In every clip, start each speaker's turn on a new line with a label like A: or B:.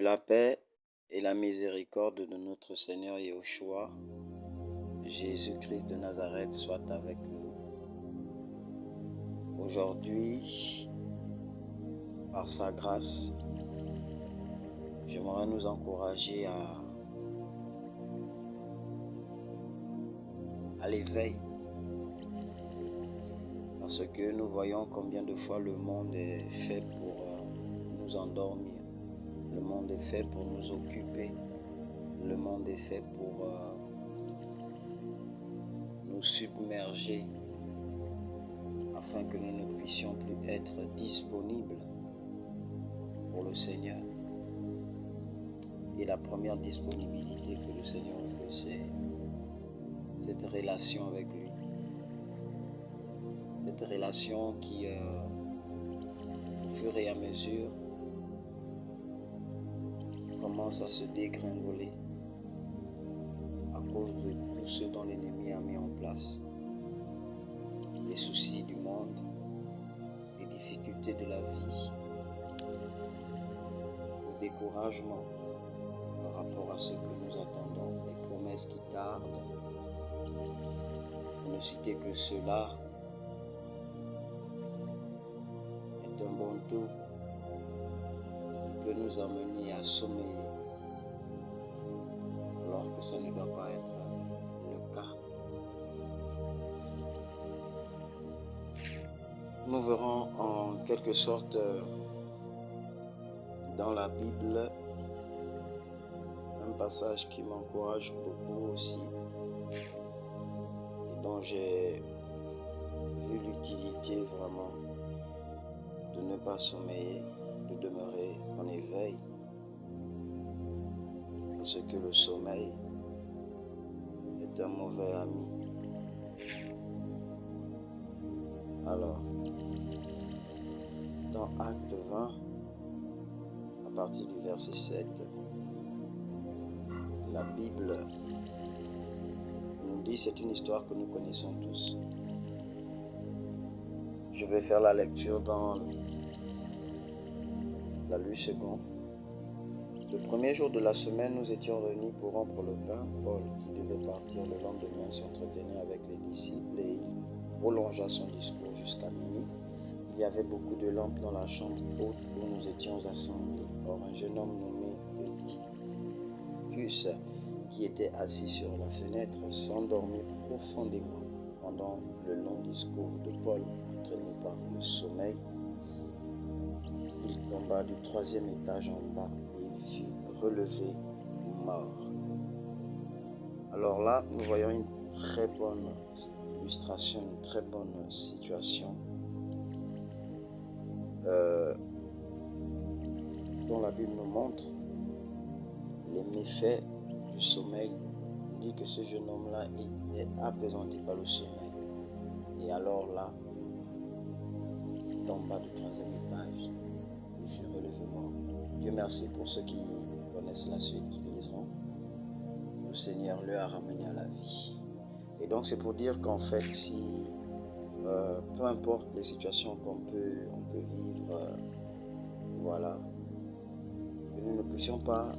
A: la paix et la miséricorde de notre Seigneur Yahushua, Jésus-Christ de Nazareth, soit avec nous. Aujourd'hui, par sa grâce, j'aimerais nous encourager à l'éveil. Parce que nous voyons combien de fois le monde est fait pour nous endormir. Le monde est fait pour nous occuper. Le monde est fait pour nous submerger afin que nous ne puissions plus être disponibles pour le Seigneur. Et la première disponibilité que le Seigneur veut, c'est cette relation avec lui. Cette relation qui, au fur et à mesure, commence à se dégringoler à cause de tout ce dont l'ennemi a mis en place. Les soucis du monde, les difficultés de la vie, le découragement par rapport à ce que nous attendons, les promesses qui tardent. Pour ne citer que cela, est un bon tout qui peut nous amener à sommeiller, alors que ça ne doit pas être le cas. Nous verrons en quelque sorte dans la Bible un passage qui m'encourage beaucoup aussi et dont j'ai vu l'utilité vraiment de ne pas sommeiller, de demeurer en éveil, parce que le sommeil est un mauvais ami. Alors, dans Acte 20, à partir du verset 7, la Bible nous dit, c'est une histoire que nous connaissons tous. Je vais faire la lecture dans la Lue seconde. Le premier jour de la semaine, nous étions réunis pour rompre le pain. Paul, qui devait partir le lendemain, s'entretenait avec les disciples et il prolongea son discours jusqu'à minuit. Il y avait beaucoup de lampes dans la chambre haute où nous étions assemblés. Or, un jeune homme nommé Eutychus, qui était assis sur la fenêtre, s'endormit profondément pendant le long discours de Paul, entraîné par le sommeil. Il tomba du 3e étage en bas et il fut relevé mort. Alors là, nous voyons une très bonne illustration, une très bonne situation dont la Bible nous montre les méfaits du sommeil. On dit que ce jeune homme-là était appesanti par le sommeil. Et alors là, il tomba du 3e étage. Il fut relevé mort. Dieu merci pour ceux qui connaissent la suite, qui liseront. Le Seigneur lui a ramené à la vie. Et donc c'est pour dire qu'en fait, si peu importe les situations qu'on peut vivre, voilà, que nous ne puissions pas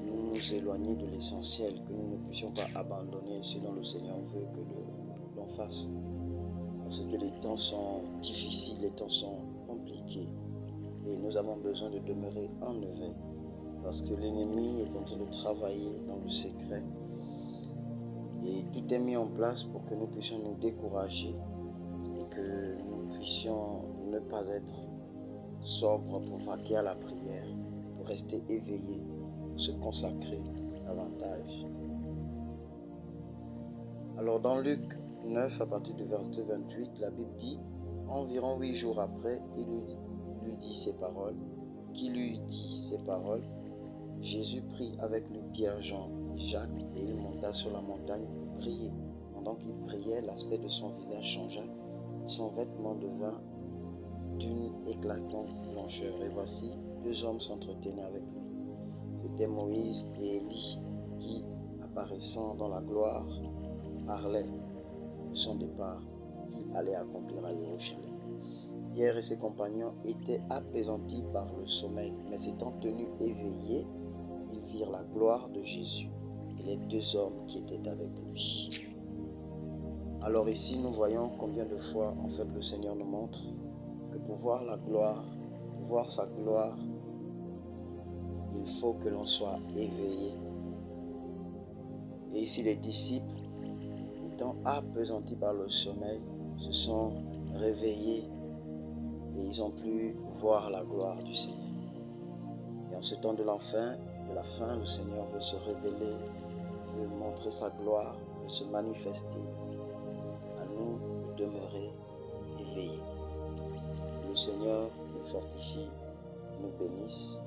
A: nous éloigner de l'essentiel, que nous ne puissions pas abandonner ce dont le Seigneur veut que l'on fasse. Parce que les temps sont difficiles, les temps sont compliqués. Et nous avons besoin de demeurer en éveil. Parce que l'ennemi est en train de travailler dans le secret. Et tout est mis en place pour que nous puissions nous décourager et que nous puissions ne pas être sobres pour vaquer à la prière, pour rester éveillés, pour se consacrer davantage. Alors dans Luc 9, à partir du verset 28, la Bible dit, environ 8 jours après, il lui dit ces paroles. Qui lui dit ces paroles? Jésus prit avec lui Pierre, Jean et Jacques et il monta sur la montagne pour prier. Pendant qu'il priait, l'aspect de son visage changea. Son vêtement devint d'une éclatante blancheur. Et voici, 2 hommes s'entretenaient avec lui. C'étaient Moïse et Élie qui, apparaissant dans la gloire, parlaient de son départ qu'il allait accomplir à Jérusalem. Pierre et ses compagnons étaient apaisantis par le sommeil, mais s'étant tenus éveillés, ils virent la gloire de Jésus et les deux hommes qui étaient avec lui. Alors ici, nous voyons combien de fois, en fait, le Seigneur nous montre que pour voir la gloire, pour voir sa gloire, il faut que l'on soit éveillé. Et ici, les disciples, étant appesantis par le sommeil, se sont réveillés et ils ont pu voir la gloire du Seigneur. Et en ce temps de la fin, le Seigneur veut se révéler, veut montrer sa gloire, veut se manifester. À nous de demeurer éveillés. Le Seigneur nous fortifie, nous bénisse.